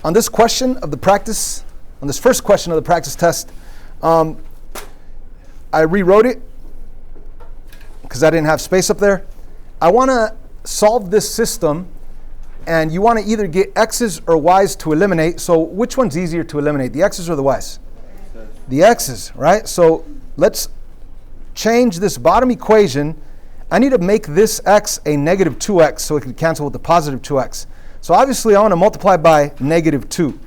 on this question of the practice, on this first question of the practice test, I rewrote it because I didn't have space up there. I want to solve this system, and you want to either get x's or y's to eliminate. So which one's easier to eliminate, the x's or the y's? The x's, right? So let's change this bottom equation. I need to make this x a negative 2x so it can cancel with the positive 2x. So obviously I want to multiply by negative 2.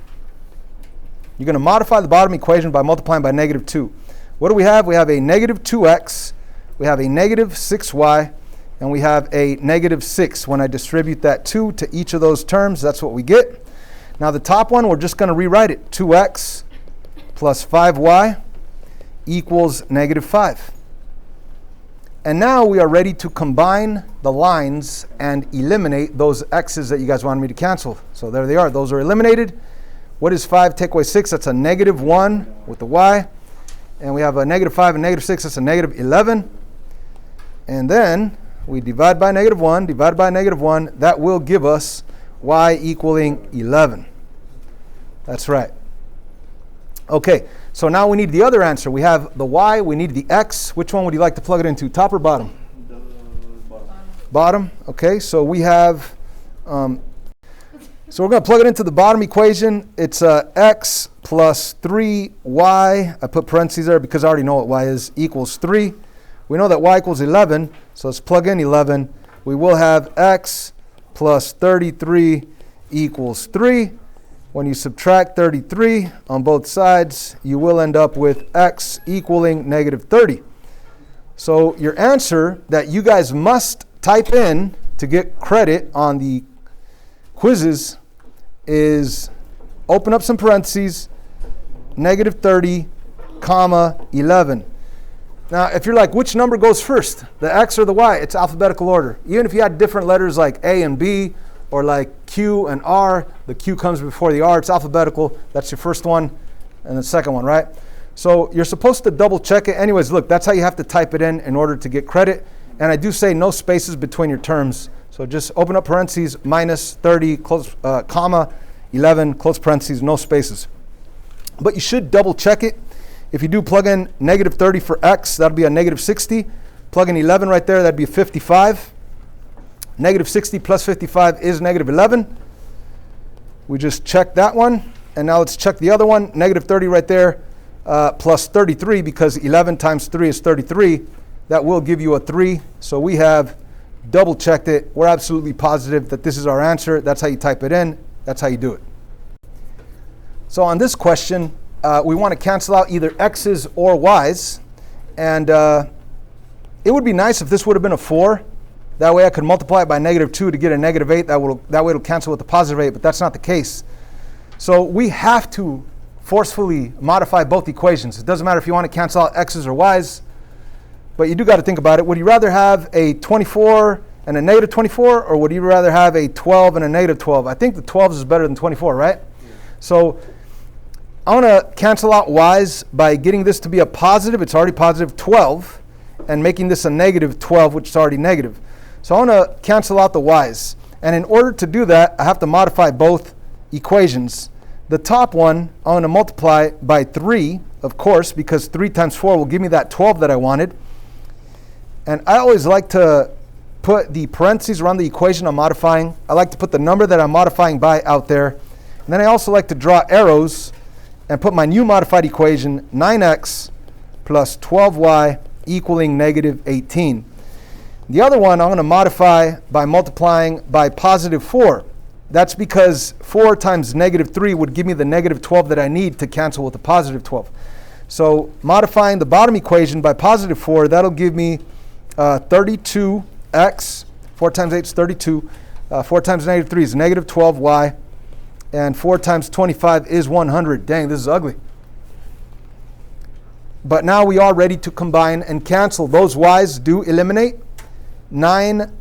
You're going to modify the bottom equation by multiplying by negative 2. What do we have? We have a negative 2x, we have a negative 6y, and we have a negative 6. When I distribute that 2 to each of those terms, that's what we get. Now the top one, we're just going to rewrite it. 2x plus 5y equals negative 5. And now we are ready to combine the lines and eliminate those x's that you guys wanted me to cancel. So there they are. Those are eliminated. What is 5 take away 6? That's a negative 1 with the y. And we have a negative 5 and negative 6. That's a negative 11. And then we divide by negative 1, divide by negative 1. That will give us y equaling 11. That's right. Okay, so now we need the other answer. We have the y, we need the x. Which one would you like to plug it into, top or bottom? The bottom. Bottom, okay, so we have, so we're going to plug it into the bottom equation. It's x plus 3y, I put parentheses there because I already know what y is, equals 3. We know that y equals 11, so let's plug in 11. We will have x plus 33 equals 3. When you subtract 33 on both sides, you will end up with x equaling negative 30. So your answer that you guys must type in to get credit on the quizzes is, open up some parentheses, negative 30, comma, 11. Now, if you're like, which number goes first, the x or the y? It's alphabetical order. Even if you had different letters like A and B, or like Q and R, the Q comes before the R, it's alphabetical. That's your first one, and the second one, right? So you're supposed to double check it. Anyways, look, that's how you have to type it in order to get credit. And I do say no spaces between your terms. So just open up parentheses, minus 30, close, comma, 11, close parentheses, no spaces. But you should double check it. If you do plug in negative 30 for x, that'll be a negative 60. Plug in 11 right there, that'd be 55. Negative 60 plus 55 is negative 11. We just checked that one. And now let's check the other one. Negative 30 right there, plus 33, because 11 times 3 is 33. That will give you a 3. So we have double checked it. We're absolutely positive that this is our answer. That's how you type it in. That's how you do it. So on this question, we want to cancel out either x's or y's. And it would be nice if this would have been a 4. That way I could multiply it by negative 2 to get a negative 8. That way it'll cancel with the positive 8, but that's not the case. So we have to forcefully modify both equations. It doesn't matter if you want to cancel out x's or y's, but you do got to think about it. Would you rather have a 24 and a negative 24, or would you rather have a 12 and a negative 12? I think the 12 is better than 24, right? Yeah. So I want to cancel out y's by getting this to be a positive. It's already positive 12, and making this a negative 12, which is already negative. So I want to cancel out the y's. And in order to do that, I have to modify both equations. The top one, I want to multiply by 3, of course, because 3 times 4 will give me that 12 that I wanted. And I always like to put the parentheses around the equation I'm modifying. I like to put the number that I'm modifying by out there. And then I also like to draw arrows and put my new modified equation, 9x plus 12y equaling negative 18. The other one I'm going to modify by multiplying by positive 4. That's because 4 times negative 3 would give me the negative 12 that I need to cancel with the positive 12. So modifying the bottom equation by positive 4, that'll give me 32x. 4 times 8 is 32. 4 times negative 3 is negative 12y. And 4 times 25 is 100. Dang, this is ugly. But now we are ready to combine and cancel. Those y's do eliminate. 9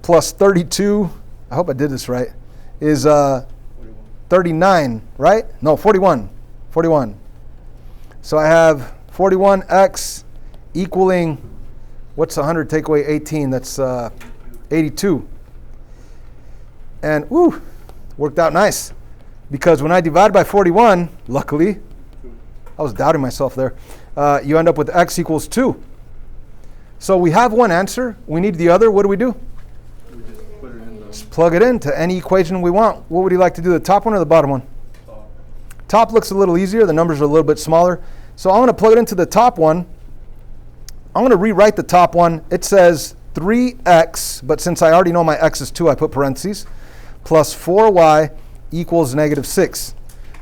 plus 32, I hope I did this right, is 39, right? No, 41. 41. So I have 41x equaling, what's 100 take away 18? That's 82. And, worked out nice. because when I divide by 41, luckily, I was doubting myself there, you end up with x equals 2. So we have one answer. We need the other. What do? We just put it in Just plug it into any equation we want. What would you like to do, the top one or the bottom one? Top looks a little easier. The numbers are a little bit smaller. So I'm going to plug it into the top one. I'm going to rewrite the top one. It says 3x, but since I already know my x is 2, I put parentheses, plus 4y equals negative 6.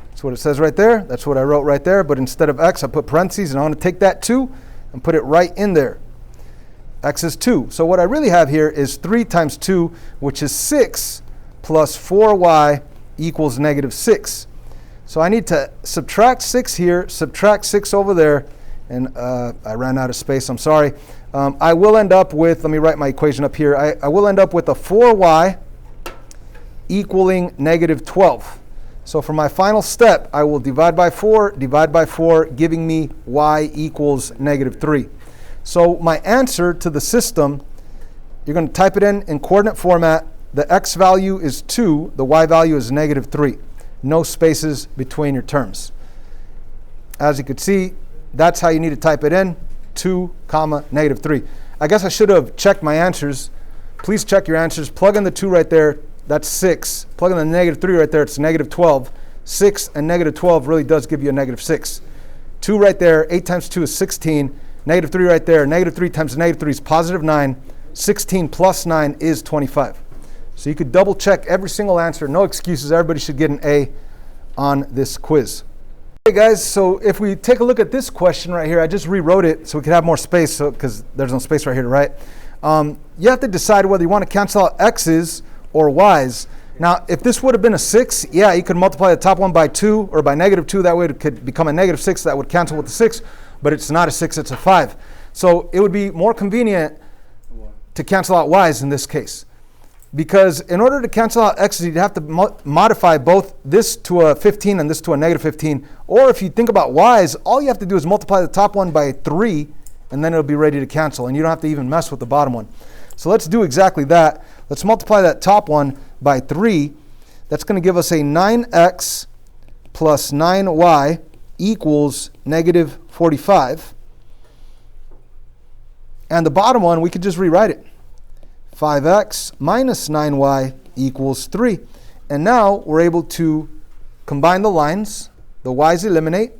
That's what it says right there. That's what I wrote right there. But instead of x, I put parentheses, and I'm going to take that 2 and put it right in there. X is 2. So what I really have here is 3 times 2, which is 6, plus 4y equals negative 6. So I need to subtract 6 here, subtract 6 over there, and I ran out of space, I'm sorry. I will end up with, let me write my equation up here, I will end up with a 4y equaling negative 12. So for my final step, I will divide by 4, giving me y equals negative 3. So my answer to the system, you're going to type it in coordinate format. The x value is 2, the y value is negative 3. No spaces between your terms. As you can see, that's how you need to type it in, 2, comma, negative 3. I guess I should have checked my answers. Please check your answers. Plug in the 2 right there, that's 6. Plug in the negative 3 right there, it's negative 12. 6 and negative 12 really does give you a negative 6. 2 right there, 8 times 2 is 16. Negative 3 right there, negative 3 times negative 3 is positive 9. 16 plus 9 is 25. So you could double check every single answer. No excuses. Everybody should get an A on this quiz. Okay guys, so if we take a look at this question right here, I just rewrote it so we could have more space, because there's no space right here to write. You have to decide whether you want to cancel out x's or y's. Now, if this would have been a 6, yeah, you could multiply the top one by 2 or by negative 2. That way it could become a negative 6. That would cancel with the 6. But it's not a 6, it's a 5. So it would be more convenient to cancel out y's in this case. Because in order to cancel out x's, you'd have to modify both this to a 15 and this to a negative 15. Or if you think about y's, all you have to do is multiply the top one by 3, and then it'll be ready to cancel. And you don't have to even mess with the bottom one. So let's do exactly that. Let's multiply that top one by 3. That's going to give us a 9x plus 9y equals negative 45. And the bottom one, we could just rewrite it. 5x minus 9y equals 3. And now we're able to combine the lines. The y's eliminate.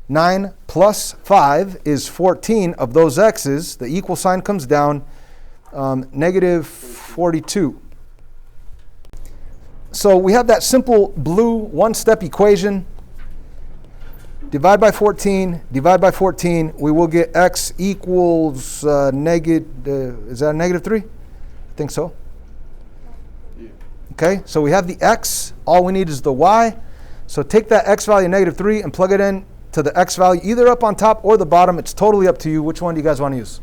9 plus 5 is 14 of those x's. The equal sign comes down. Negative 42. So we have that simple blue one-step equation. Divide by 14, divide by 14. We will get x equals negative, is that a negative 3? I think so. Yeah. Okay, so we have the x. All we need is the y. So take that x value, negative 3, and plug it in to the x value, either up on top or the bottom. It's totally up to you. Which one do you guys want to use?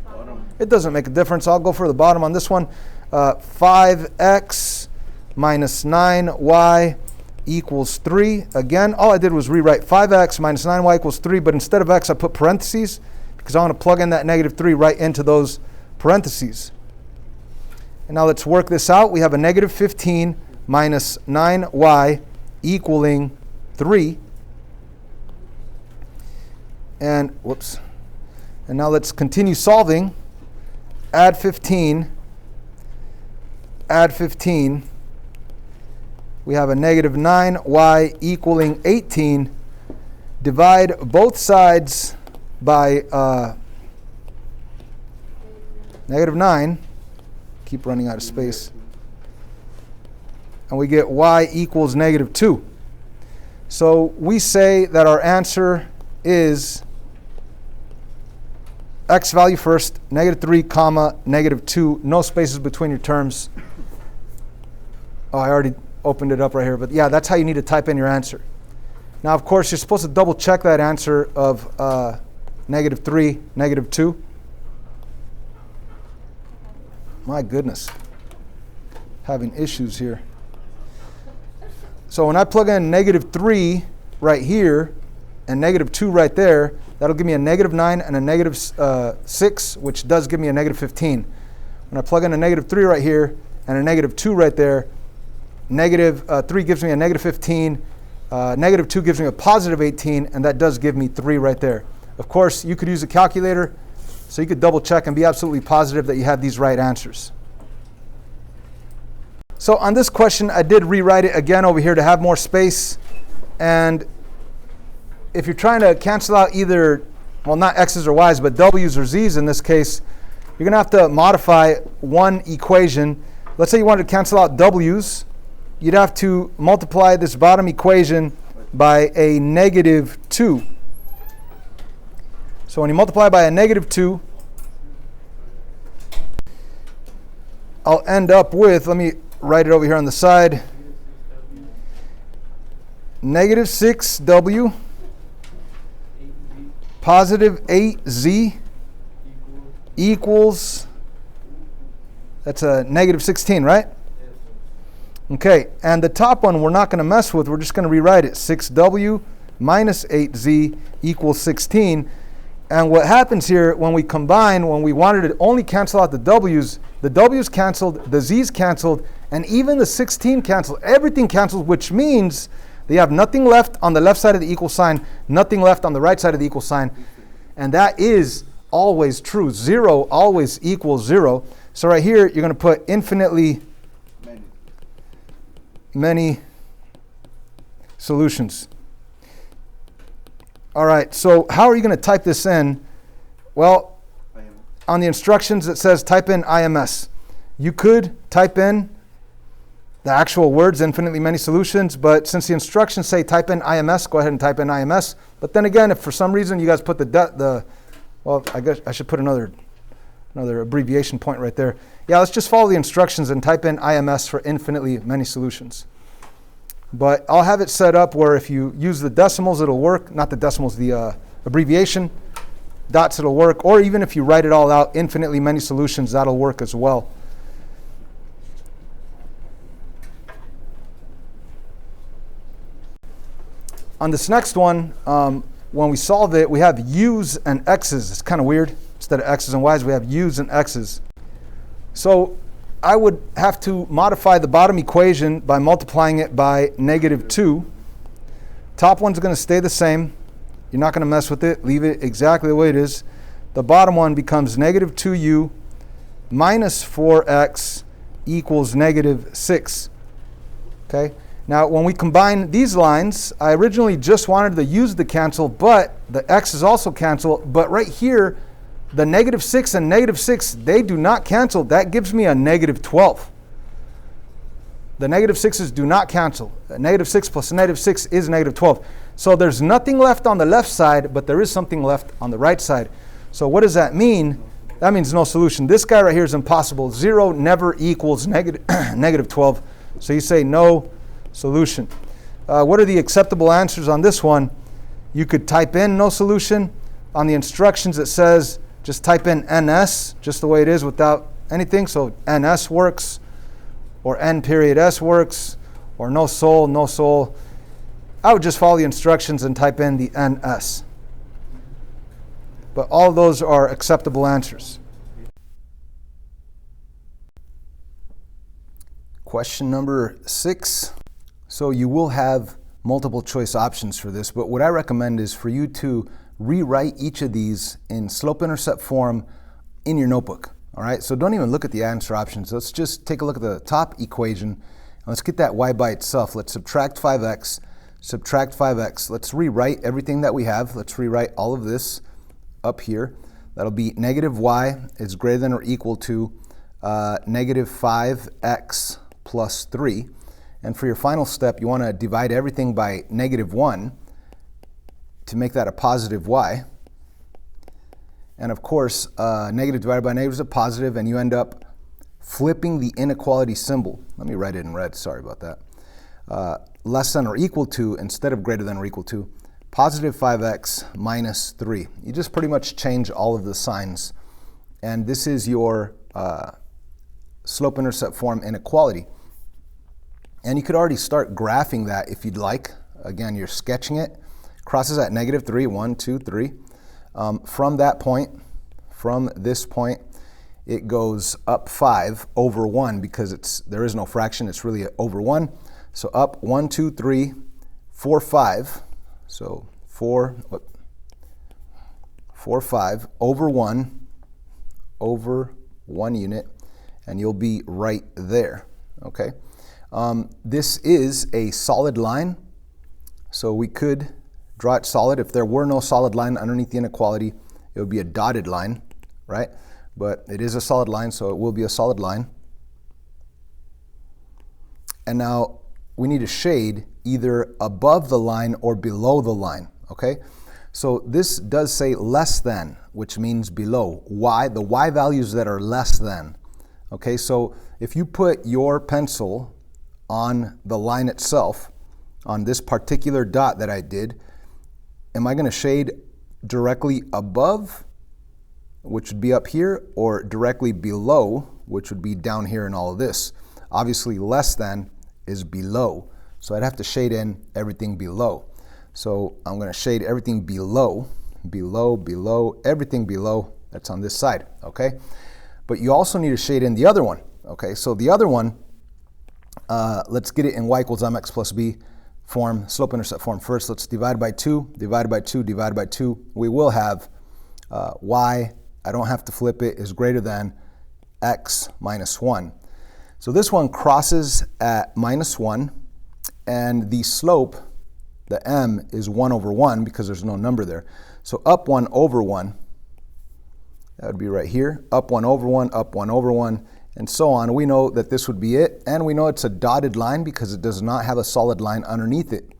Bottom. It doesn't make a difference. I'll go for the bottom on this one. 5x minus 9y equals 3. Again, all I did was rewrite 5x minus 9y equals 3, but instead of x, I put parentheses because I want to plug in that negative 3 right into those parentheses. And now let's work this out. We have a negative 15 minus 9y equaling 3. And, whoops. And now let's continue solving. Add 15. Add 15. We have a negative 9y equaling 18. Divide both sides by negative 9. Keep running out of space. And we get y equals negative 2. So we say that our answer is x value first, negative 3, comma, negative 2. No spaces between your terms. Oh, I already opened it up right here. But yeah, that's how you need to type in your answer. Now, of course, you're supposed to double check that answer of negative 3, negative 2. My goodness. Having issues here. So when I plug in negative 3 right here and negative 2 right there, that'll give me a negative 9 and a negative 6, which does give me a negative 15. When I plug in a negative 3 right here and a negative 2 right there, negative 3 gives me a negative 15, negative 2 gives me a positive 18, and that does give me 3 right there. Of course, you could use a calculator, so you could double check and be absolutely positive that you have these right answers. So on this question, I did rewrite it again over here to have more space. And if you're trying to cancel out either, well, not x's or y's, but w's or z's in this case, you're going to have to modify one equation. Let's say you wanted to cancel out w's. You'd have to multiply this bottom equation by a negative 2. So when you multiply by a negative 2, I'll end up with, let me write it over here on the side, negative 6w positive 8z equals, that's a negative 16, right? Okay, and the top one we're not going to mess with. We're just going to rewrite it. 6w minus 8z equals 16. And what happens here when we combine, when we wanted to only cancel out the w's canceled, the z's canceled, and even the 16 canceled. Everything cancels, which means they have nothing left on the left side of the equal sign, nothing left on the right side of the equal sign. And that is always true. 0 always equals 0. So right here, you're going to put infinitely many solutions. All right, so how are you going to type this in? Well, on the instructions it says type in IMS. You could type in the actual words, infinitely many solutions, but since the instructions say type in IMS, go ahead and type in IMS. But then again, if for some reason you guys put well, I guess I should put another abbreviation point right there. Yeah, let's just follow the instructions and type in IMS for infinitely many solutions. But I'll have it set up where if you use the decimals, it'll work. Not the decimals, the abbreviation. Dots, it'll work. Or even if you write it all out, infinitely many solutions, that'll work as well. On this next one, when we solve it, we have u's and x's. It's kind of weird. Instead of x's and y's, we have u's and x's. So I would have to modify the bottom equation by multiplying it by negative 2. Top one's going to stay the same. You're not going to mess with it. Leave it exactly the way it is. The bottom one becomes negative 2u minus 4x equals negative 6. Okay? Now, when we combine these lines, I originally just wanted the u's to cancel, but the x's also cancel. But right here, the negative 6 and negative 6, they do not cancel. That gives me a negative 12. The negative 6's do not cancel. A negative 6 plus a negative 6 is negative 12. So there's nothing left on the left side, but there is something left on the right side. So what does that mean? That means no solution. This guy right here is impossible. 0 never equals negative 12. So you say no solution. What are the acceptable answers on this one? You could type in no solution. On the instructions it says just type in NS, just the way it is without anything. So NS works, or N period S works, or no soul, no soul. I would just follow the instructions and type in the NS. But all of those are acceptable answers. Question number 6. So you will have multiple choice options for this, but what I recommend is for you to rewrite each of these in slope-intercept form in your notebook. All right, so don't even look at the answer options. Let's just take a look at the top equation. And let's get that y by itself. Let's subtract 5x, subtract 5x. Let's rewrite everything that we have. Let's rewrite all of this up here. That'll be negative y is greater than or equal to negative 5x plus 3. And for your final step, you want to divide everything by negative 1 to make that a positive y. And of course, negative divided by negative is a positive, and you end up flipping the inequality symbol. Let me write it in red, sorry about that. Less than or equal to instead of greater than or equal to, positive 5x minus 3. You just pretty much change all of the signs. And this is your slope-intercept form inequality. And you could already start graphing that if you'd like. Again, you're sketching it. Crosses at negative 3, 1, 2, 3. From that point, from this point, it goes up 5 over 1 because there is no fraction, it's really over 1. So up 1, 2, 3, 4, 5. So 4, 5 over 1 unit, and you'll be right there, okay? This is a solid line, so we could draw it solid. If there were no solid line underneath the inequality, it would be a dotted line, right? But it is a solid line, so it will be a solid line. And now we need a shade either above the line or below the line, okay? So this does say less than, which means below. Why? The y values that are less than. Okay, so if you put your pencil on the line itself, on this particular dot that I did, am I going to shade directly above, which would be up here, or directly below, which would be down here in all of this? Obviously, less than is below. So I'd have to shade in everything below. So I'm going to shade everything below, everything below. That's on this side, okay? But you also need to shade in the other one, okay? So the other one, let's get it in y equals mx plus b form, slope-intercept form first. Let's divide by 2, divide by 2, divide by 2. We will have y, I don't have to flip it, is greater than x minus 1. So this one crosses at minus 1, and the slope, the m, is 1 over 1 because there's no number there. So up 1 over 1, that would be right here. Up 1 over 1, up 1 over 1, and so on. We know that this would be it, and we know it's a dotted line because it does not have a solid line underneath it.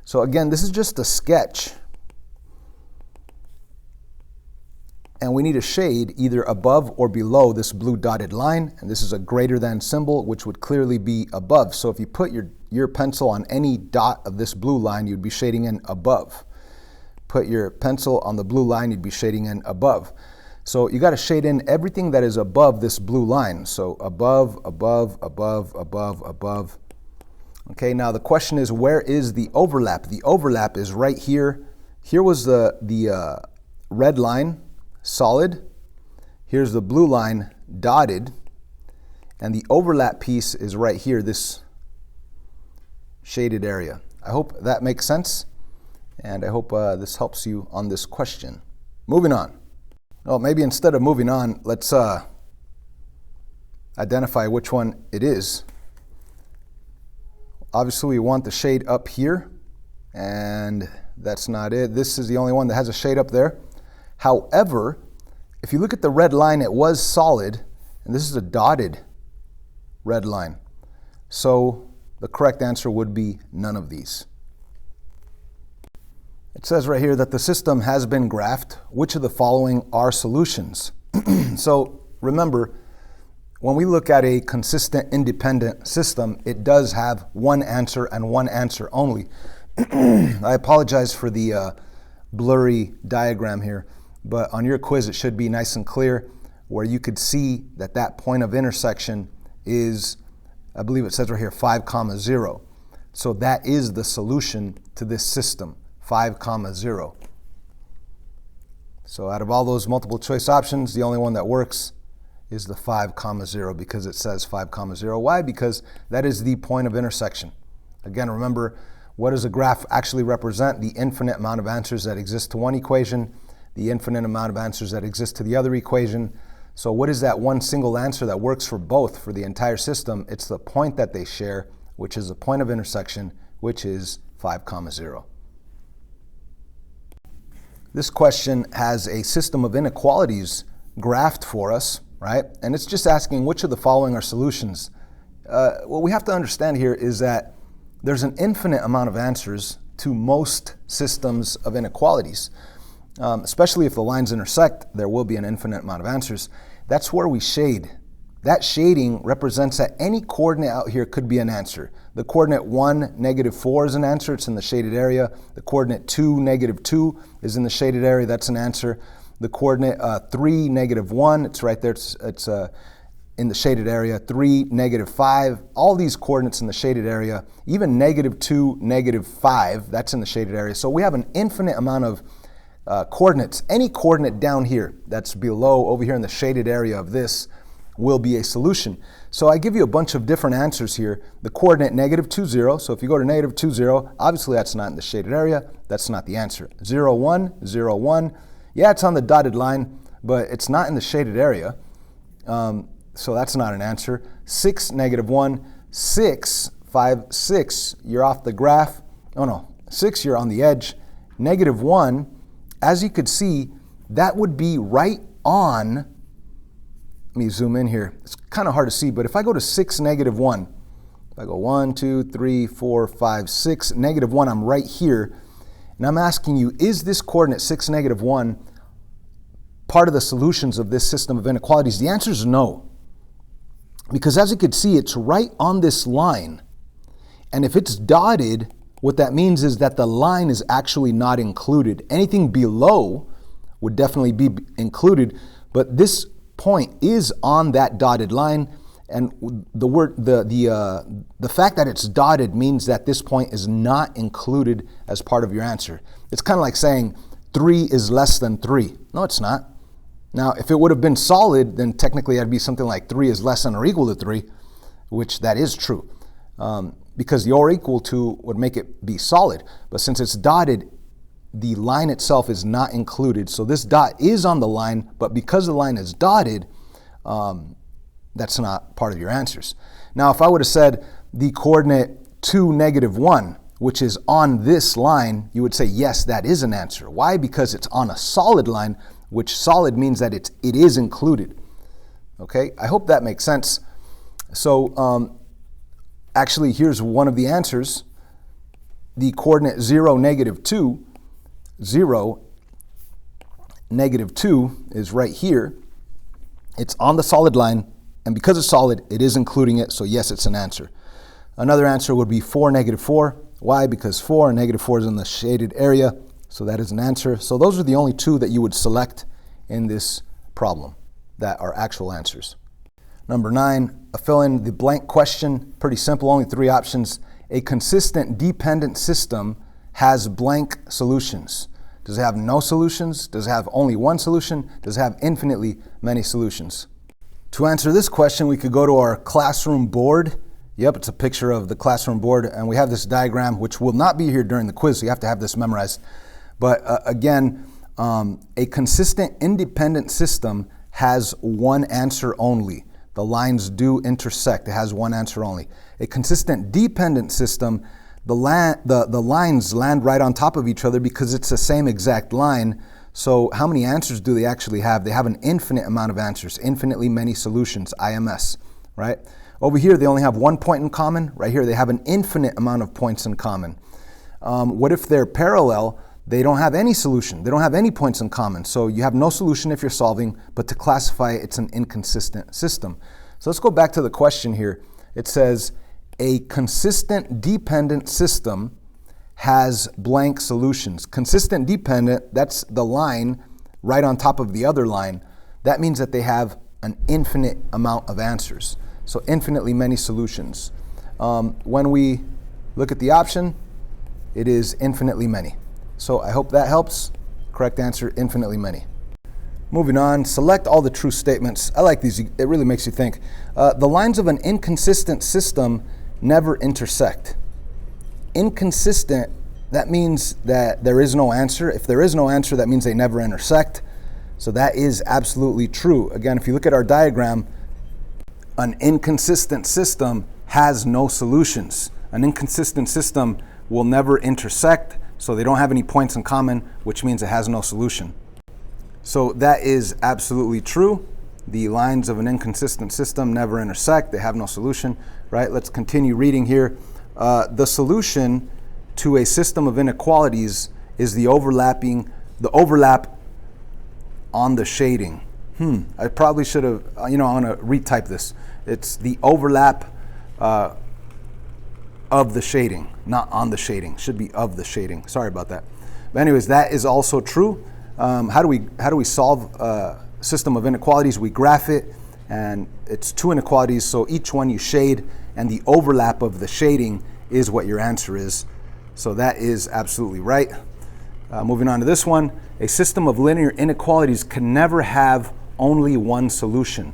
So again, this is just a sketch. And we need a shade either above or below this blue dotted line, and this is a greater than symbol, which would clearly be above. So if you put your pencil on any dot of this blue line, you'd be shading in above. Put your pencil on the blue line, you'd be shading in above. So you got to shade in everything that is above this blue line. So above, above, above, above, above. Okay, now the question is, where is the overlap? The overlap is right here. Here was the red line, solid. Here's the blue line, dotted. And the overlap piece is right here, this shaded area. I hope that makes sense, and I hope this helps you on this question. Moving on. Well, maybe instead of moving on, let's identify which one it is. Obviously, we want the shade up here, and that's not it. This is the only one that has a shade up there. However, if you look at the red line, it was solid, and this is a dotted red line. So the correct answer would be none of these. It says right here that the system has been graphed. Which of the following are solutions? So remember, when we look at a consistent independent system, it does have one answer and one answer only. I apologize for the blurry diagram here, but on your quiz it should be nice and clear where you could see that that point of intersection is, I believe it says right here, 5, 0. So that is the solution to this system, 5, 0. So out of all those multiple choice options, the only one that works is the 5, 0 because it says 5, 0. Why? Because that is the point of intersection. Again, remember, what does a graph actually represent? The infinite amount of answers that exist to one equation, the infinite amount of answers that exist to the other equation. So what is that one single answer that works for both, for the entire system? It's the point that they share, which is a point of intersection, which is 5, 0. This question has a system of inequalities graphed for us, right? And it's just asking which of the following are solutions. What we have to understand here is that there's an infinite amount of answers to most systems of inequalities. Especially if the lines intersect, there will be an infinite amount of answers. That's where we shade. That shading represents that any coordinate out here could be an answer. The coordinate 1, -4 is an answer, it's in the shaded area. The coordinate 2, -2 is in the shaded area, that's an answer. The coordinate 3, -1, it's right there, it's in the shaded area. 3, -5, all these coordinates in the shaded area. Even -2, -5, that's in the shaded area. So we have an infinite amount of coordinates. Any coordinate down here that's below, over here in the shaded area of this, will be a solution. So I give you a bunch of different answers here. The coordinate -2, 0. So if you go to -2, 0, obviously that's not in the shaded area. That's not the answer. 0, 1, 0, 1. Yeah, it's on the dotted line, but it's not in the shaded area. So that's not an answer. 6, -1. 6, 5, 6, you're off the graph. Oh no, 6, you're on the edge. -1, as you could see, that would be right on. Let me zoom in here. It's kind of hard to see, but if I go to 6, -1, if I go 1, 2, 3, 4, 5, 6, -1, I'm right here. And I'm asking you, is this coordinate 6, -1 part of the solutions of this system of inequalities? The answer is no. Because as you can see, it's right on this line. And if it's dotted, what that means is that the line is actually not included. Anything below would definitely be included, but this point is on that dotted line, and the fact that it's dotted means that this point is not included as part of your answer. It's kind of like saying 3 is less than 3. No, it's not. Now, if it would have been solid, then technically that'd be something like 3 is less than or equal to 3, which that is true, because the or equal to would make it be solid. But since it's dotted, the line itself is not included. So this dot is on the line, but because the line is dotted, that's not part of your answers. Now, if I would have said the coordinate 2, -1, which is on this line, you would say, yes, that is an answer. Why? Because it's on a solid line, which solid means that it is included. Okay, I hope that makes sense. So actually, here's one of the answers. The coordinate 0, -2, 0, -2 is right here. It's on the solid line, and because it's solid, it is including it, so yes, it's an answer. Another answer would be 4, -4. Why? Because 4 and -4 is in the shaded area, so that is an answer. So those are the only two that you would select in this problem that are actual answers. Number 9, a fill in the blank question. Pretty simple, only 3 options. A consistent dependent system has blank solutions. Does it have no solutions? Does it have only one solution? Does it have infinitely many solutions? To answer this question, we could go to our classroom board. Yep, it's a picture of the classroom board, and we have this diagram, which will not be here during the quiz, so you have to have this memorized. But again, a consistent independent system has one answer only. The lines do intersect. It has one answer only. A consistent dependent system, the lines land right on top of each other because it's the same exact line. So how many answers do they actually have? They have an infinite amount of answers, infinitely many solutions, IMS, right? Over here, they only have one point in common. Right here, they have an infinite amount of points in common. What if they're parallel? They don't have any solution. They don't have any points in common. So you have no solution if you're solving, but to classify it, it's an inconsistent system. So let's go back to the question here. It says, a consistent dependent system has blank solutions. Consistent dependent, that's the line right on top of the other line. That means that they have an infinite amount of answers. So infinitely many solutions. When we look at the option, it is infinitely many. So I hope that helps. Correct answer, infinitely many. Moving on, select all the true statements. I like these, it really makes you think. The lines of an inconsistent system never intersect. Inconsistent, that means that there is no answer. If there is no answer, that means they never intersect. So that is absolutely true. Again, if you look at our diagram, an inconsistent system has no solutions. An inconsistent system will never intersect, so they don't have any points in common, which means it has no solution. So that is absolutely true. The lines of an inconsistent system never intersect. They have no solution, right? Let's continue reading here. The solution to a system of inequalities is the overlap on the shading. I probably should have, I'm going to retype this. It's the overlap of the shading, not on the shading. Should be of the shading. Sorry about that. But anyways, that is also true. How do we solve a system of inequalities? We graph it, and it's 2 inequalities, so each one you shade, and the overlap of the shading is what your answer is. So that is absolutely right. Moving on to this one, a system of linear inequalities can never have only one solution.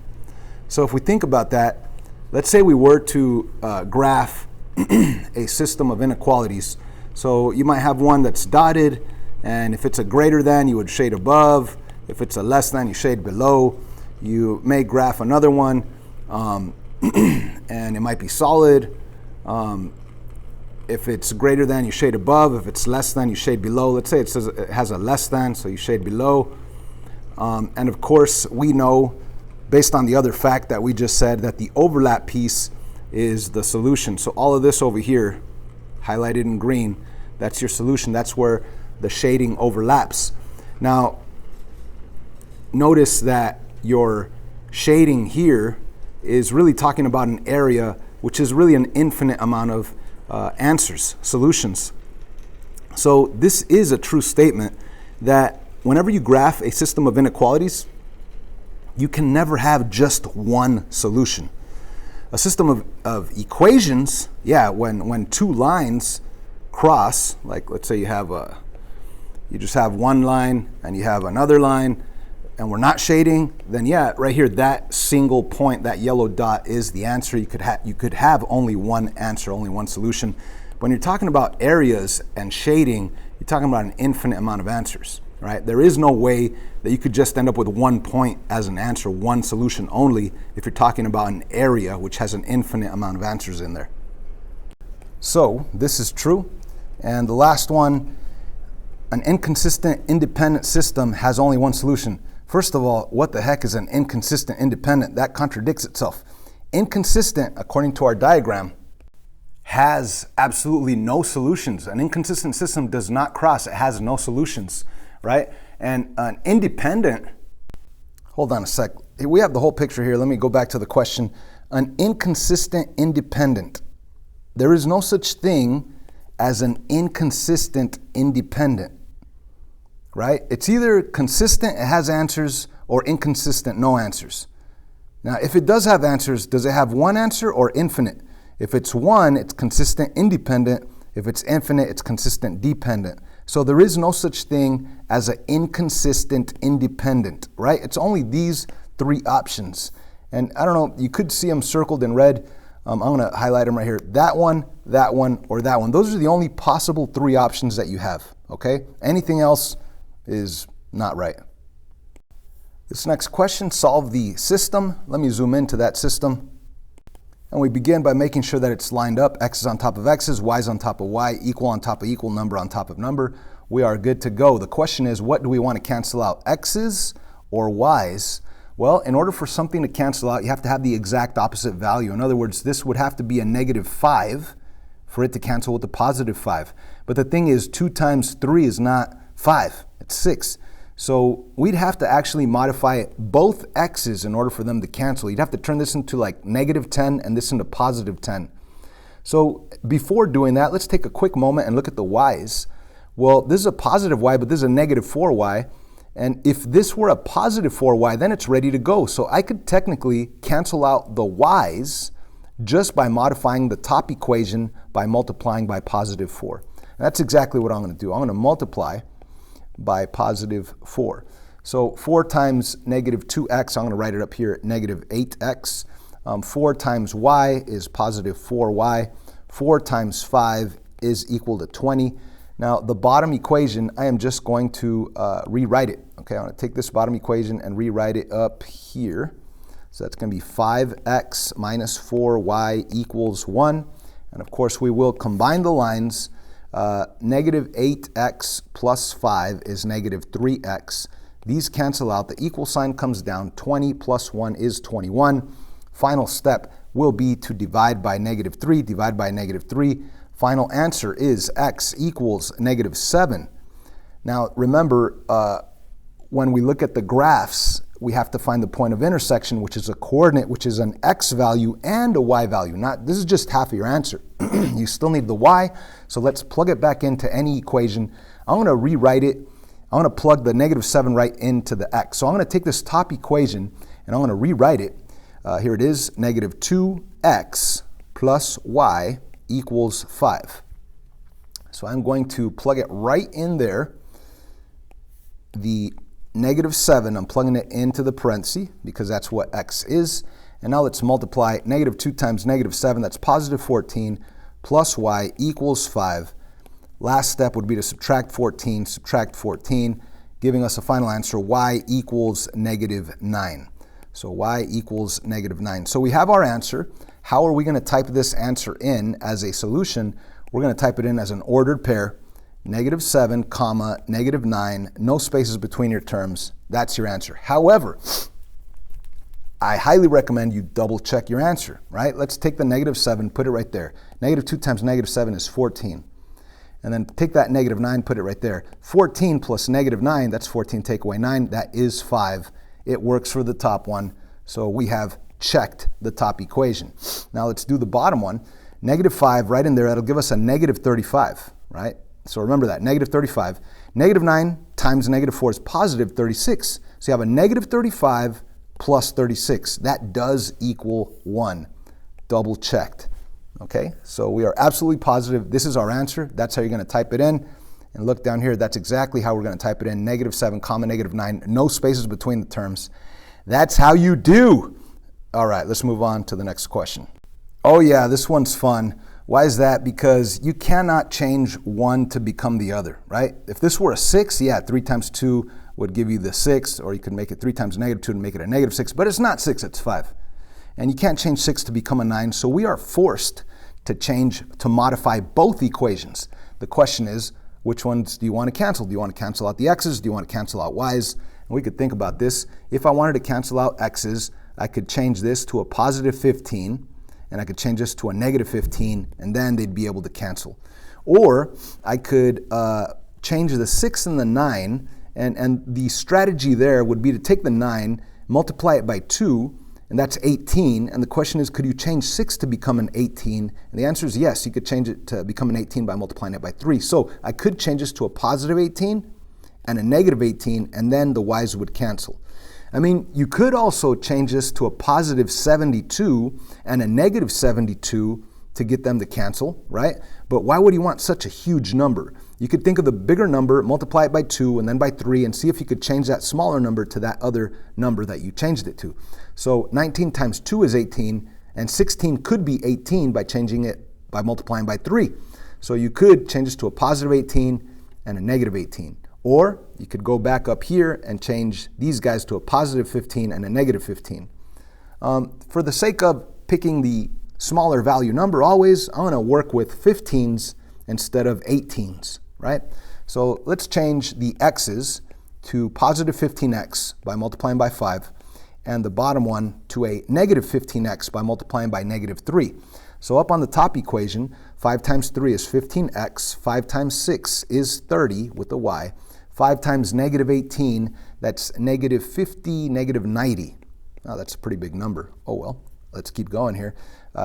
So if we think about that, let's say we were to graph a system of inequalities. So you might have one that's dotted, and if it's a greater than, you would shade above. If it's a less than, you shade below. You may graph another one, and it might be solid. If it's greater than, you shade above. If it's less than, you shade below. Let's say it says it has a less than, so you shade below. And of course, we know, based on the other fact that we just said, that the overlap piece is the solution. So all of this over here, highlighted in green, that's your solution. That's where the shading overlaps. Now, notice that your shading here is really talking about an area which is really an infinite amount of answers, solutions. So this is a true statement that whenever you graph a system of inequalities, you can never have just one solution. A system of equations, yeah, when two lines cross, like let's say you just have one line and you have another line, and we're not shading, then yeah, right here, that single point, that yellow dot is the answer. You could have only one answer, only one solution. When you're talking about areas and shading, you're talking about an infinite amount of answers, right? There is no way that you could just end up with one point as an answer, one solution only, if you're talking about an area which has an infinite amount of answers in there. So this is true. And the last one, an inconsistent independent system has only one solution. First of all, what the heck is an inconsistent independent? That contradicts itself. Inconsistent, according to our diagram, has absolutely no solutions. An inconsistent system does not cross. It has no solutions, right? And an independent, hold on a sec. We have the whole picture here. Let me go back to the question. An inconsistent independent. There is no such thing as an inconsistent independent. Right? It's either consistent, it has answers, or inconsistent, no answers. Now, if it does have answers, does it have one answer or infinite? If it's one, it's consistent independent. If it's infinite, it's consistent dependent. So there is no such thing as an inconsistent independent, right? It's only these three options. And I don't know, you could see them circled in red. I'm going to highlight them right here. That one, or that one. Those are the only possible three options that you have, okay? Anything else is not right. This next question, solve the system. Let me zoom into that system. And we begin by making sure that it's lined up. X is on top of x's, y is on top of y, equal on top of equal, number on top of number. We are good to go. The question is, what do we want to cancel out, x's or y's? Well, in order for something to cancel out, you have to have the exact opposite value. In other words, this would have to be a -5 for it to cancel with a +5. But the thing is, 2 times 3 is not 5, it's 6. So we'd have to actually modify both x's in order for them to cancel. You'd have to turn this into like -10 and this into +10. So before doing that, let's take a quick moment and look at the y's. Well, this is a +y, but this is a -4y. And if this were a +4y, then it's ready to go. So I could technically cancel out the y's just by modifying the top equation by multiplying by +4. And that's exactly what I'm going to do. I'm going to multiply by +4. So 4 times -2x, I'm going to write it up here, -8x. 4 times y is +4y. 4 times 5 is equal to 20. Now the bottom equation, I am just going to rewrite it. Okay, I'm going to take this bottom equation and rewrite it up here. So that's going to be 5x minus 4y equals 1. And of course we will combine the lines. -8x plus 5 is -3x. These cancel out. The equal sign comes down. 20 plus 1 is 21. Final step will be to divide by -3. Divide by -3. Final answer is x equals -7. Now remember, when we look at the graphs, we have to find the point of intersection, which is a coordinate, which is an x value and a y value. This is just half of your answer. You still need the y, so let's plug it back into any equation. I'm going to rewrite it. I'm going to plug the -7 right into the x. So I'm going to take this top equation and I'm going to rewrite it. Here it is, -2x plus y equals 5. So I'm going to plug it right in there. the negative 7, I'm plugging it into the parenthesis because that's what x is. And now let's multiply negative 2 times negative 7, that's positive 14, plus y equals 5. Last step would be to subtract 14, giving us a final answer, y equals negative 9. So y equals negative 9. So we have our answer. How are we going to type this answer in as a solution? We're going to type it in as an ordered pair, negative 7, comma, negative 9, no spaces between your terms. That's your answer. However, I highly recommend you double check your answer, right? Let's take the negative 7, put it right there. Negative 2 times negative 7 is 14. And then take that negative 9, put it right there. 14 plus negative 9, that's 14 take away 9, that is 5. It works for the top one, so we have checked the top equation. Now let's do the bottom one. Negative 5 right in there, that'll give us a negative 35, right? So remember that, negative 35. Negative 9 times negative 4 is positive 36. So you have a negative 35 plus 36. That does equal 1. Double checked. Okay, so we are absolutely positive this is our answer. That's how you're going to type it in. And look down here, that's exactly how we're going to type it in. Negative 7, comma, negative 9, no spaces between the terms. That's how you do. All right, let's move on to the next question. Oh yeah, this one's fun. Why is that? Because you cannot change one to become the other, right? If this were a 6, yeah, 3 times 2 would give you the 6, or you could make it 3 times negative 2 and make it a negative 6, but it's not 6, it's 5. And you can't change 6 to become a 9, so we are forced to modify both equations. The question is, which ones do you want to cancel? Do you want to cancel out the x's? Do you want to cancel out y's? And we could think about this. If I wanted to cancel out x's, I could change this to a positive 15, and I could change this to a negative 15, and then they'd be able to cancel. Or I could change the 6 and the 9, and the strategy there would be to take the 9, multiply it by 2, and that's 18. And the question is, could you change 6 to become an 18? And the answer is yes, you could change it to become an 18 by multiplying it by 3. So I could change this to a positive 18 and a negative 18, and then the y's would cancel. I mean, you could also change this to a positive 72 and a negative 72 to get them to cancel, right? But why would you want such a huge number? You could think of the bigger number, multiply it by 2 and then by 3, and see if you could change that smaller number to that other number that you changed it to. So 19 times 2 is 18, and 16 could be 18 by changing it by multiplying by 3. So you could change this to a positive 18 and a negative 18. Or you could go back up here and change these guys to a positive 15 and a negative 15. For the sake of picking the smaller value number always, I'm going to work with 15s instead of 18s, right? So let's change the x's to positive 15x by multiplying by 5, and the bottom one to a negative 15x by multiplying by negative 3. So up on the top equation, 5 times 3 is 15x, 5 times 6 is 30 with the y, 5 times negative 18, that's negative 50, negative 90. Oh, that's a pretty big number. Oh well, let's keep going here.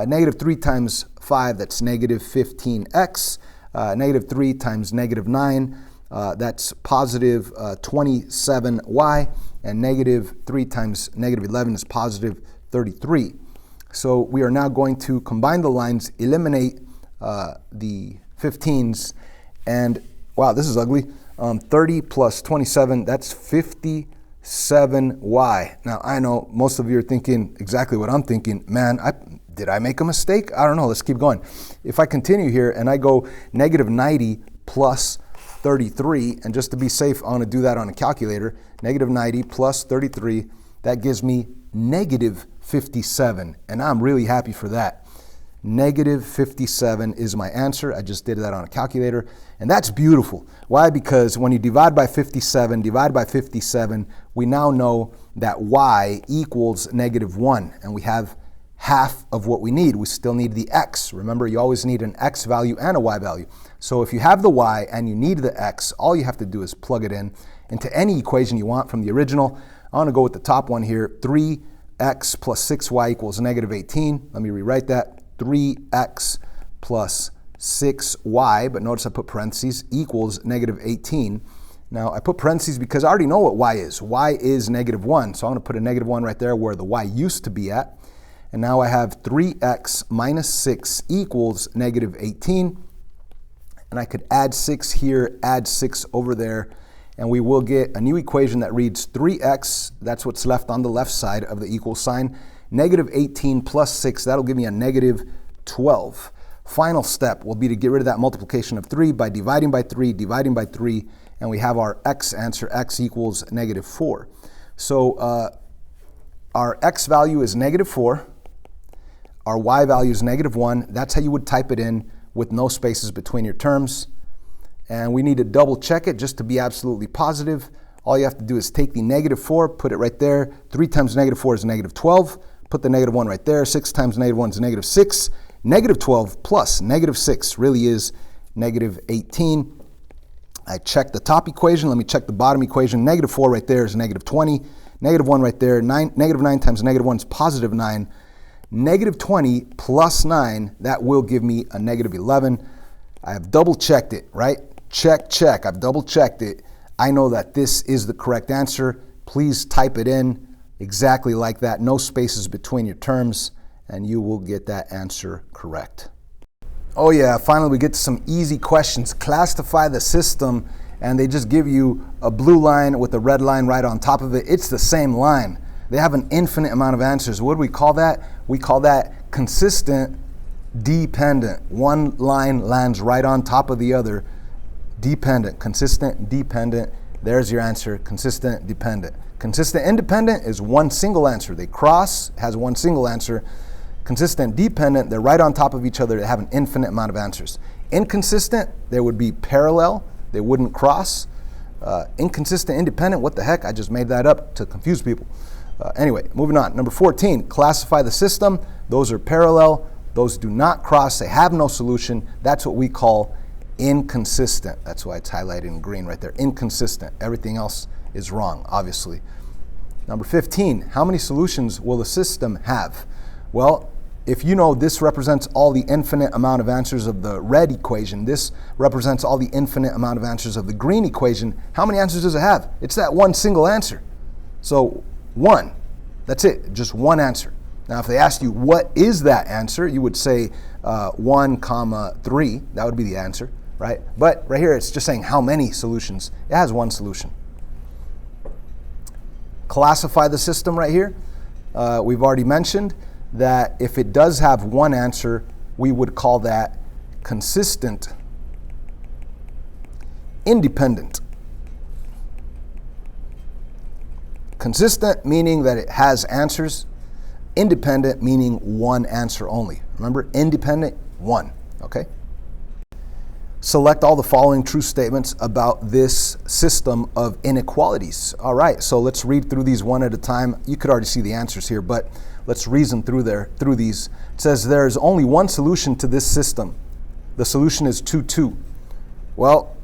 Negative 3 times 5, that's negative 15x. Negative 3 times negative 9, that's positive 27y. And negative 3 times negative 11 is positive 33. So we are now going to combine the lines, eliminate the 15s, and wow, this is ugly. 30 plus 27, that's 57y. Now, I know most of you are thinking exactly what I'm thinking. Man, did I make a mistake? I don't know. Let's keep going. If I continue here and I go negative 90 plus 33, and just to be safe, I want to do that on a calculator. Negative 90 plus 33, that gives me negative 57, and I'm really happy for that. Negative 57 is my answer. I just did that on a calculator, and that's beautiful. Why? Because when you divide by 57, we now know that y equals negative 1, and we have half of what we need. We still need the x. Remember, you always need an x value and a y value. So if you have the y and you need the x, all you have to do is plug it in into any equation you want from the original. I want to go with the top one here. 3x plus 6y equals negative 18. Let me rewrite that. 3x plus 6y, but notice I put parentheses, equals negative 18. Now I put parentheses because I already know what y is. Y is negative 1, so I'm going to put a negative 1 right there where the y used to be at. And now I have 3x minus 6 equals negative 18. And I could add 6 here, add 6 over there, and we will get a new equation that reads 3x, that's what's left on the left side of the equal sign, negative 18 plus 6, that'll give me a negative 12. Final step will be to get rid of that multiplication of 3 by dividing by 3, and we have our x answer, x equals negative 4. So our x value is negative 4, our y value is negative 1. That's how you would type it in with no spaces between your terms. And we need to double check it just to be absolutely positive. All you have to do is take the negative 4, put it right there. 3 times negative 4 is negative 12. Put the negative 1 right there. 6 times negative 1 is negative 6. Negative 12 plus negative 6 really is negative 18. I check the top equation. Let me check the bottom equation. Negative 4 right there is negative 20. Negative 1 right there. Negative 9 times negative 1 is positive 9. Negative 20 plus 9, that will give me a negative 11. I have double checked it, right? Check, check. I've double checked it. I know that this is the correct answer. Please type it in exactly like that. No spaces between your terms, and you will get that answer correct. Oh yeah, finally we get to some easy questions. Classify the system, and they just give you a blue line with a red line right on top of it. It's the same line. They have an infinite amount of answers. What do we call that? We call that consistent dependent. One line lands right on top of the other. Dependent, consistent, dependent. There's your answer, consistent, dependent. Consistent independent is one single answer. They cross, has one single answer. Consistent dependent, they're right on top of each other. They have an infinite amount of answers. Inconsistent, they would be parallel. They wouldn't cross. Inconsistent independent, what the heck? I just made that up to confuse people. Anyway, moving on. Number 14, classify the system. Those are parallel. Those do not cross. They have no solution. That's what we call inconsistent. That's why it's highlighted in green right there. Inconsistent. Everything else is wrong, obviously. Number 15, how many solutions will the system have? Well, if you know this represents all the infinite amount of answers of the red equation, this represents all the infinite amount of answers of the green equation, how many answers does it have? It's that one single answer. So 1, that's it, just one answer. Now if they asked you what is that answer, you would say 1, 3, that would be the answer, right? But right here it's just saying how many solutions. It has one solution. Classify the system right here. We've already mentioned that if it does have one answer, we would call that consistent independent. Consistent meaning that it has answers. Independent meaning one answer only. Remember, independent, one, okay? Select all the following true statements about this system of inequalities. All right, so let's read through these one at a time. You could already see the answers here, but let's reason through these. It says there's only one solution to this system. The solution is 2, 2. Well,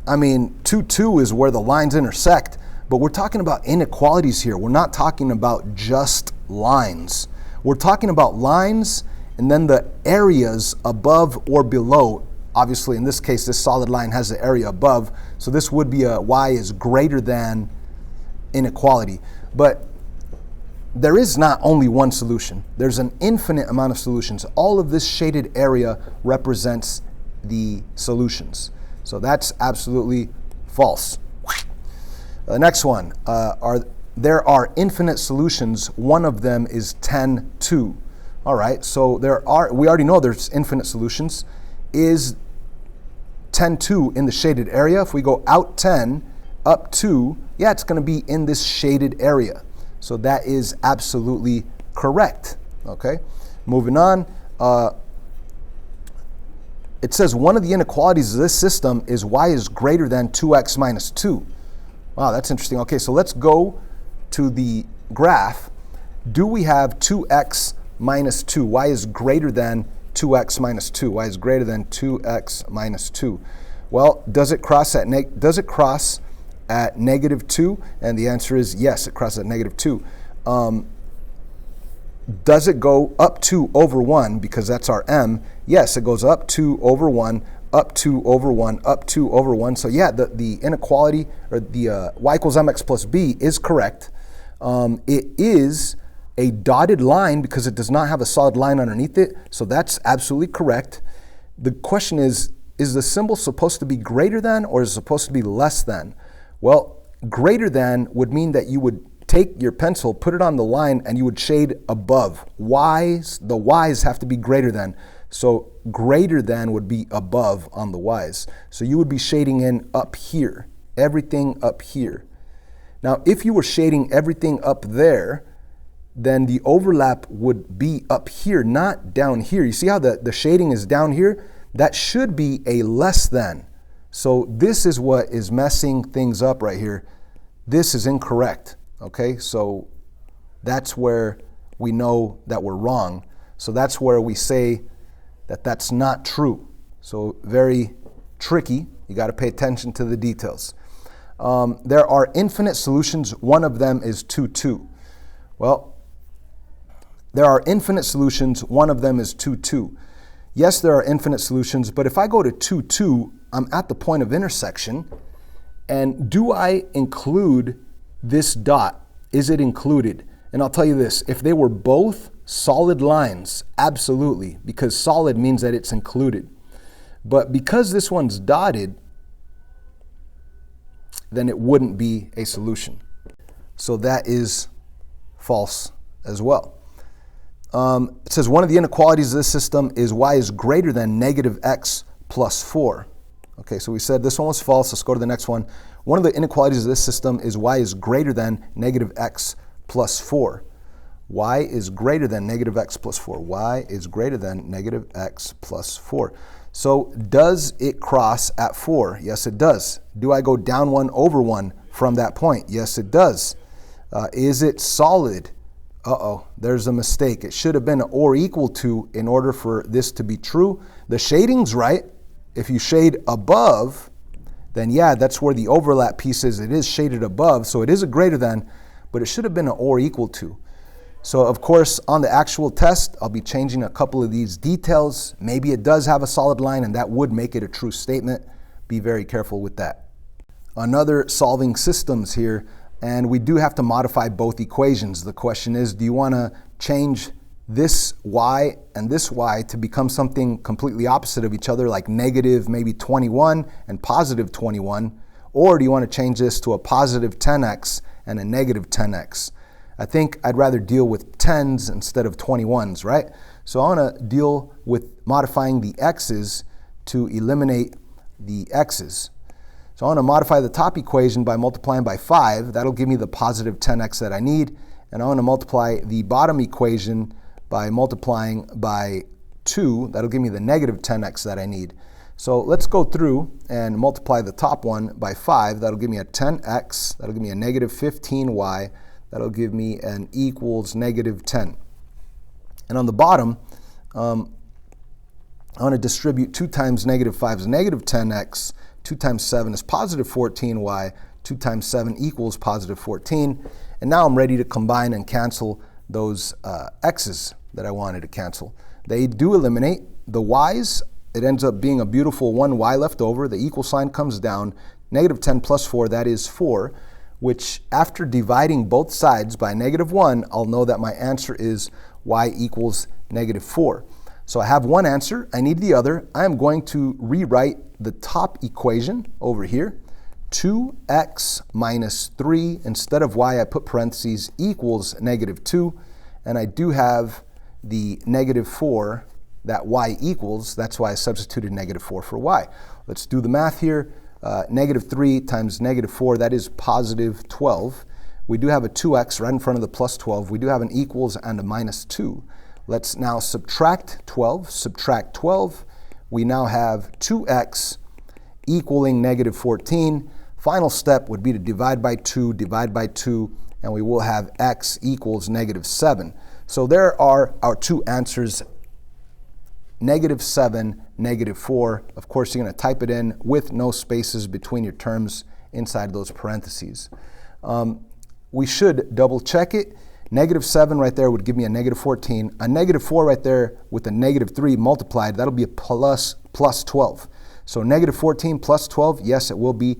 I mean, 2, 2 is where the lines intersect, but we're talking about inequalities here. We're not talking about just lines. We're talking about lines and then the areas above or below. Obviously, in this case, this solid line has the area above, so this would be a y is greater than inequality. But there is not only one solution. There's an infinite amount of solutions. All of this shaded area represents the solutions. So that's absolutely false. The next one, there are infinite solutions. One of them is 10, 2. All right, so we already know there's infinite solutions. Is 10, 2 in the shaded area? If we go out 10, up 2, yeah, it's going to be in this shaded area. So that is absolutely correct. Okay, moving on. It says one of the inequalities of this system is y is greater than 2x minus 2. Wow, that's interesting. Okay, so let's go to the graph. Do we have 2x minus 2? Y is greater than 2x minus 2. Y is greater than 2x minus 2. Well, does it cross at negative 2? And the answer is yes, it crosses at negative 2. Does it go up 2 over 1, because that's our m? Yes, it goes up 2 over 1, up 2 over 1, up 2 over 1. So yeah, the inequality, or the y equals mx plus b is correct. It is a dotted line because it does not have a solid line underneath it, so that's absolutely correct. The question is the symbol supposed to be greater than, or is it supposed to be less than? Well, greater than would mean that you would take your pencil, put it on the line, and you would shade above. The Y's have to be greater than. So greater than would be above on the Y's. So you would be shading in up here, everything up here. Now, if you were shading everything up there, then the overlap would be up here, not down here. You see how the shading is down here? That should be a less than. So this is what is messing things up right here. This is incorrect, okay? So that's where we know that we're wrong. So that's where we say that that's not true. So very tricky. You got to pay attention to the details. There are infinite solutions. One of them is 2, 2. Well, there are infinite solutions. One of them is 2, 2. Yes, there are infinite solutions, but if I go to 2, 2, I'm at the point of intersection. And do I include this dot? Is it included? And I'll tell you this, if they were both solid lines, absolutely, because solid means that it's included. But because this one's dotted, then it wouldn't be a solution. So that is false as well. It says one of the inequalities of this system is y is greater than negative x plus 4. Okay, so we said this one was false. Let's go to the next one. One of the inequalities of this system is y is greater than negative x plus 4. Y is greater than negative x plus 4. Y is greater than negative x plus 4. So does it cross at 4? Yes, it does. Do I go down 1 over 1 from that point? Yes, it does. Is it solid? Uh-oh, there's a mistake. It should have been or equal to in order for this to be true. The shading's right. If you shade above, then yeah, that's where the overlap piece is. It is shaded above, so it is a greater than, but it should have been an or equal to. So of course, on the actual test, I'll be changing a couple of these details. Maybe it does have a solid line, and that would make it a true statement. Be very careful with that. Another solving systems here, and we do have to modify both equations. The question is, do you want to change this y and this y to become something completely opposite of each other, like negative maybe 21 and positive 21? Or do you want to change this to a positive 10x and a negative 10x? I think I'd rather deal with 10s instead of 21s, right? So I want to deal with modifying the x's to eliminate the x's. So I want to modify the top equation by multiplying by 5. That'll give me the positive 10x that I need. And I want to multiply the bottom equation by multiplying by 2. That'll give me the negative 10x that I need. So let's go through and multiply the top one by 5. That'll give me a 10x. That'll give me a negative 15y. That'll give me an equals negative 10. And on the bottom, I want to distribute 2 times negative 5 is negative 10x. 2 times 7 is positive 14y. 2 times 7 equals positive 14. And now I'm ready to combine and cancel those x's that I wanted to cancel. They do eliminate. The y's, it ends up being a beautiful 1y left over. The equal sign comes down. Negative 10 plus 4, that is 4, which after dividing both sides by negative 1, I'll know that my answer is y equals negative 4. So I have one answer. I need the other. I am going to rewrite the top equation over here. 2x minus 3, instead of y, I put parentheses, equals negative 2. And I do have the negative 4 that y equals. That's why I substituted negative 4 for y. Let's do the math here. Negative 3 times negative 4, that is positive 12. We do have a 2x right in front of the plus 12. We do have an equals and a minus 2. Let's now subtract 12. Subtract 12. We now have 2x equaling negative 14. Final step would be to divide by 2, and we will have x equals negative 7. So there are our two answers, negative 7, negative 4. Of course, you're going to type it in with no spaces between your terms inside those parentheses. We should double check it. Negative 7 right there would give me a negative 14. A negative 4 right there with a negative 3 multiplied, that'll be a plus 12. So negative 14 plus 12, yes, it will be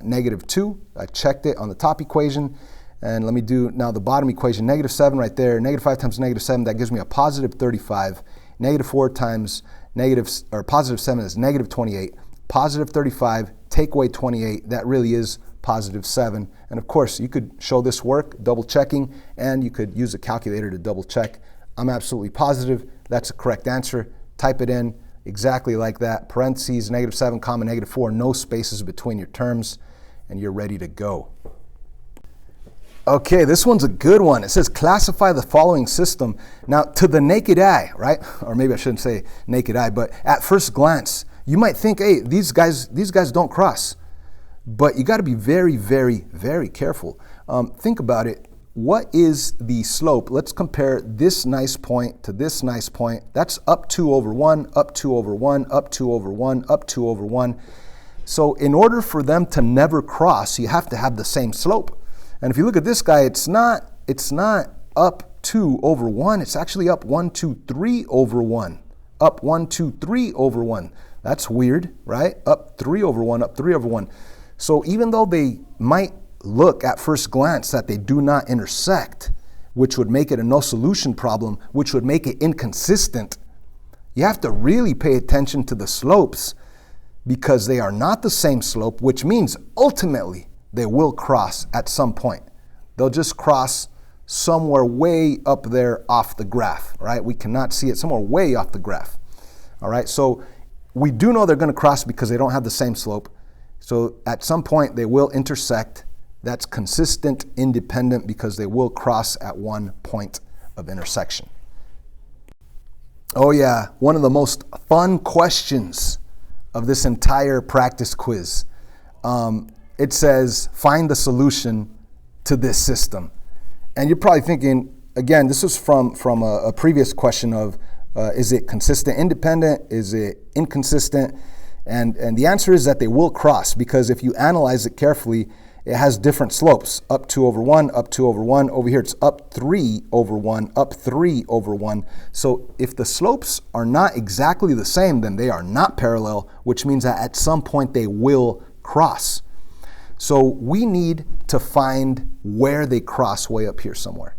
negative 2. I checked it on the top equation. And let me do now the bottom equation. Negative 7 right there. Negative 5 times negative 7, that gives me a positive 35. Negative 4 times positive 7 is negative 28. Positive 35, take away 28, that really is positive 7. And of course, you could show this work, double checking, and you could use a calculator to double check. I'm absolutely positive that's a correct answer. Type it in exactly like that, parentheses, negative 7 comma negative 4, no spaces between your terms, and you're ready to go. Okay, this one's a good one. It says classify the following system. Now, to the naked eye, right? Or maybe I shouldn't say naked eye, but at first glance, you might think, hey, these guys don't cross. But you got to be very, very, very careful. Think about it. What is the slope? Let's compare this nice point to this nice point. That's up 2 over 1, up 2 over 1, up 2 over 1, up 2 over 1. So in order for them to never cross, you have to have the same slope. And if you look at this guy, it's not up 2 over 1. It's actually up 1, 2, 3 over 1. Up 1, 2, 3 over 1. That's weird, right? Up 3 over 1, up 3 over 1. So even though they might look at first glance that they do not intersect, which would make it a no solution problem, which would make it inconsistent, you have to really pay attention to the slopes because they are not the same slope, which means ultimately they will cross at some point. They'll just cross somewhere way up there off the graph, right? We cannot see it, somewhere way off the graph. All right, so we do know they're going to cross because they don't have the same slope. So at some point they will intersect. That's consistent, independent, because they will cross at one point of intersection. Oh yeah, one of the most fun questions of this entire practice quiz. It says, find the solution to this system. And you're probably thinking, again, this is from a previous question of, is it consistent, independent? Is it inconsistent? And the answer is that they will cross, because if you analyze it carefully, it has different slopes, up 2 over 1, up 2 over 1. Over here, it's up 3 over 1, up 3 over 1. So if the slopes are not exactly the same, then they are not parallel, which means that at some point they will cross. So we need to find where they cross way up here somewhere.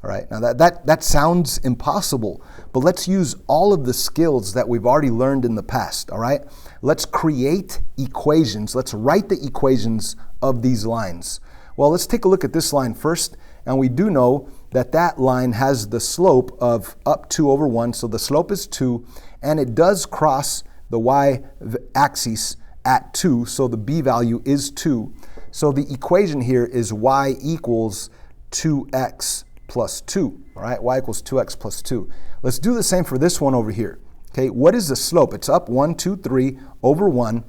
All right, now that sounds impossible, but let's use all of the skills that we've already learned in the past, all right? Let's create equations. Let's write the equations of these lines. Well, let's take a look at this line first, and we do know that that line has the slope of up 2 over 1, so the slope is 2, and it does cross the y-axis at 2, so the b value is 2. So the equation here is y equals 2x plus 2, all right? Y equals 2x plus 2. Let's do the same for this one over here. Okay, what is the slope? It's up 1, 2, 3 over 1.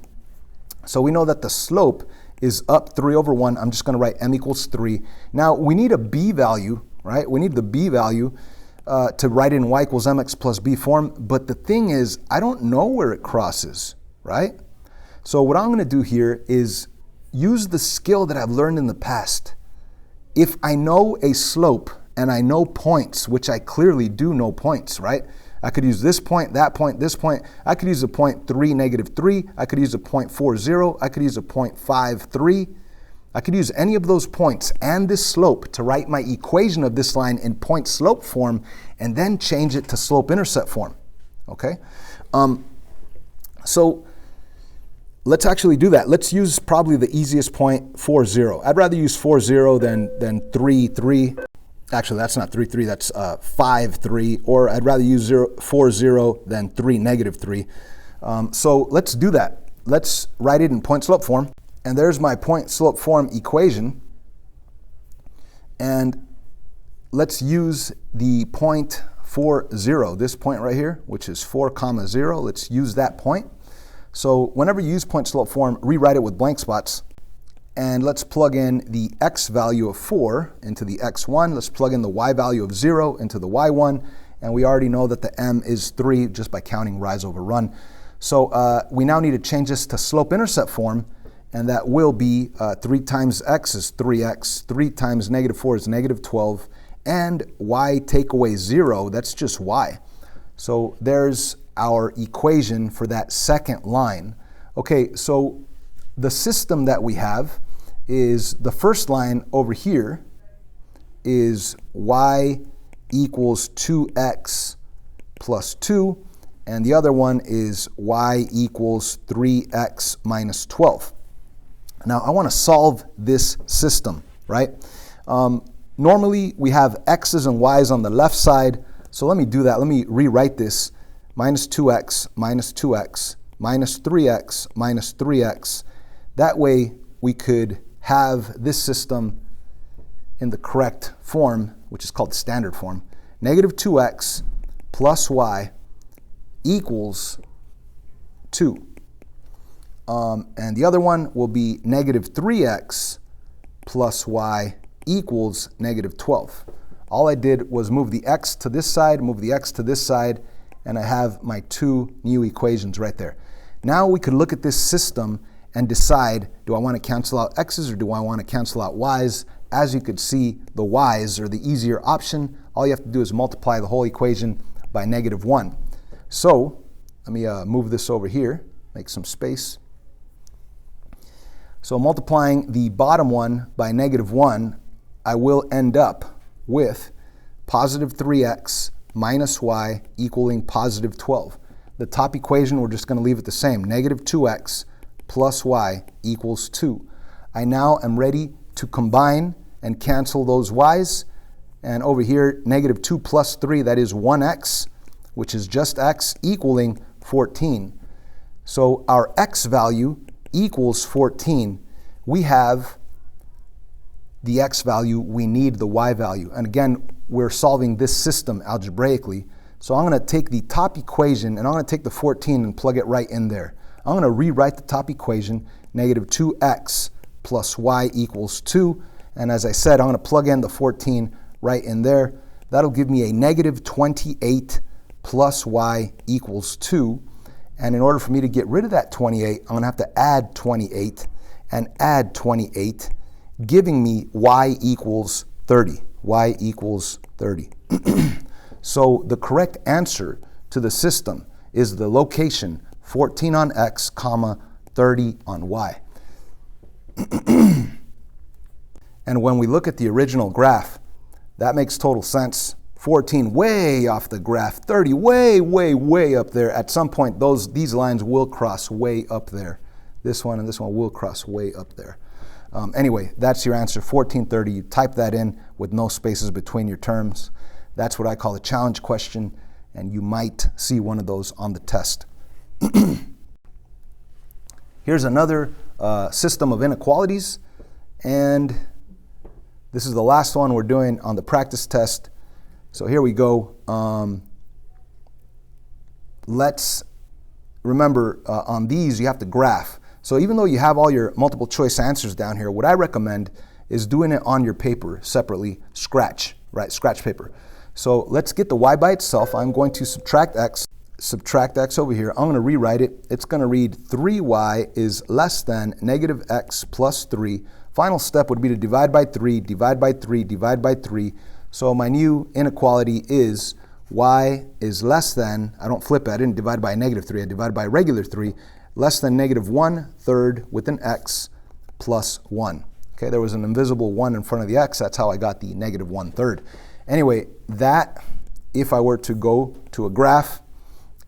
So we know that the slope is up 3 over 1. I'm just going to write m equals 3. Now we need a b value, right? We need the b value to write in y equals mx plus b form. But the thing is, I don't know where it crosses, right? So what I'm going to do here is use the skill that I've learned in the past. If I know a slope and I know points, which I clearly do know points, right? I could use this point, that point, this point. I could use a point 3, negative 3. I could use a point 4, 0. I could use a point 5, 3. I could use any of those points and this slope to write my equation of this line in point slope form and then change it to slope intercept form, okay? So let's actually do that. Let's use probably the easiest point, 4, 0. I'd rather use 4, 0 than 3, 3. Actually, that's not 3, 3, that's 5, 3, or I'd rather use 4, 0 than 3, negative 3. So let's do that. Let's write it in point slope form. And there's my point slope form equation. And let's use the point 4, 0, this point right here, which is 4, 0. Let's use that point. So whenever you use point slope form, rewrite it with blank spots. And let's plug in the x value of 4 into the x1. Let's plug in the y value of 0 into the y1. And we already know that the m is 3 just by counting rise over run. So we now need to change this to slope-intercept form. And that will be 3 times x is 3x. 3 times negative 4 is negative 12. And y take away 0, that's just y. So there's our equation for that second line. Okay, so the system that we have is the first line over here is y equals 2x plus 2, and the other one is y equals 3x minus 12. Now I want to solve this system, right? Normally we have x's and y's on the left side, so let me do that. Let me rewrite this. Minus 2x, minus 2x, minus 3x, minus 3x. That way we could have this system in the correct form, which is called the standard form. Negative 2x plus y equals 2. And the other one will be negative 3x plus y equals negative 12. All I did was move the x to this side, move the x to this side, and I have my two new equations right there. Now we could look at this system and decide, do I want to cancel out x's or do I want to cancel out y's? As you could see, the y's are the easier option. All you have to do is multiply the whole equation by negative 1. So let me move this over here, make some space. So multiplying the bottom one by negative 1, I will end up with positive 3x minus y equaling positive 12. The top equation, we're just going to leave it the same. Negative 2x plus y equals 2. I now am ready to combine and cancel those y's. And over here, negative 2 plus 3, that is 1x, which is just x, equaling 14. So our x value equals 14. We have the x value, we need the y value. And again, we're solving this system algebraically. So I'm going to take the top equation and I'm going to take the 14 and plug it right in there. I'm going to rewrite the top equation, negative 2x plus y equals 2. And as I said, I'm going to plug in the 14 right in there. That'll give me a negative 28 plus y equals 2. And in order for me to get rid of that 28, I'm going to have to add 28 and add 28, giving me y equals 30. Y equals 30. So the correct answer to the system is the location 14 on x, comma 30 on y. And when we look at the original graph, that makes total sense. 14 way off the graph, 30 way, way, way up there. At some point, these lines will cross way up there. This one and this one will cross way up there. Anyway, that's your answer, 1430. You type that in with no spaces between your terms. That's what I call a challenge question, and you might see one of those on the test. Here's another system of inequalities, and this is the last one we're doing on the practice test. So here we go. Let's remember on these you have to graph. So even though you have all your multiple choice answers down here, what I recommend is doing it on your paper separately, scratch paper. So let's get the y by itself. I'm going to subtract x over here. I'm going to rewrite it. It's going to read 3y is less than negative x plus 3. Final step would be to divide by 3, divide by 3, divide by 3. So my new inequality is y is less than, I don't flip it, I didn't divide by a negative 3, I divide by a regular 3, less than negative 1/3 with an x plus 1. Okay, there was an invisible 1 in front of the x, that's how I got the negative 1/3. Anyway, that, if I were to go to a graph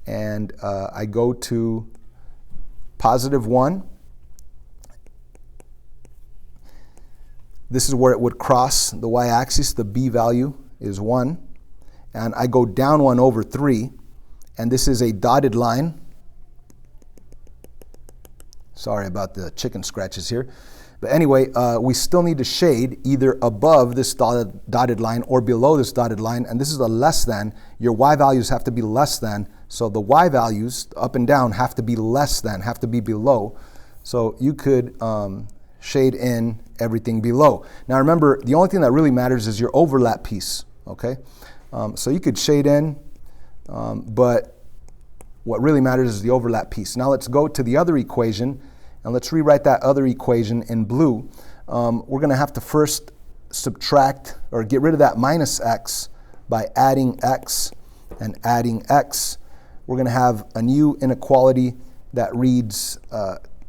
and I go to positive 1, this is where it would cross the y-axis, the b value is 1, and I go down 1 over 3, and this is a dotted line. Sorry about the chicken scratches here. But anyway, we still need to shade either above this dotted line or below this dotted line, and this is a less than. Your y values have to be less than, so the y values up and down have to be less than, have to be below. So you could shade in everything below. Now remember, the only thing that really matters is your overlap piece, okay? So you could shade in, but what really matters is the overlap piece. Now let's go to the other equation, and let's rewrite that other equation in blue. We're going to have to first subtract or get rid of that minus x by adding x and adding x. We're going to have a new inequality that reads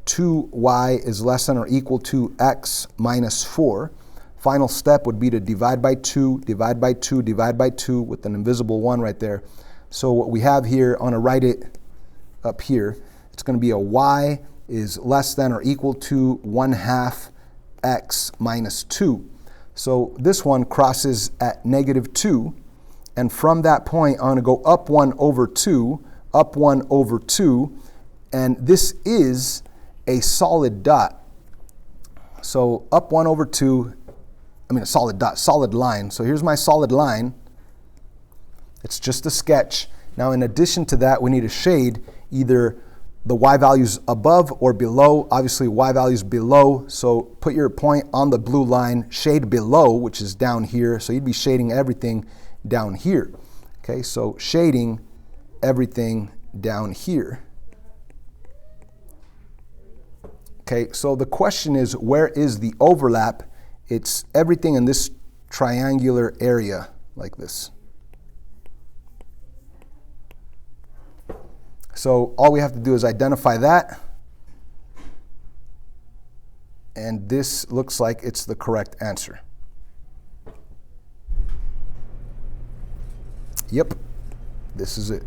2y is less than or equal to x minus 4. Final step would be to divide by 2, divide by 2, divide by 2 with an invisible 1 right there. So what we have here, I'm going to write it up here. It's going to be a y is less than or equal to 1/2 x minus 2. So this one crosses at -2, and from that point I'm going to go up 1 over 2, up 1 over 2, and this is a solid dot. So up 1 over 2, a solid dot, solid line. So here's my solid line. It's just a sketch. Now in addition to that, we need a shade, either the y values above or below. Obviously y values below, so put your point on the blue line, shade below, which is down here. So you'd be shading everything down here. Okay, so shading everything down here. Okay, so the question is, where is the overlap? It's everything in this triangular area like this. So all we have to do is identify that, and this looks like it's the correct answer. Yep, this is it.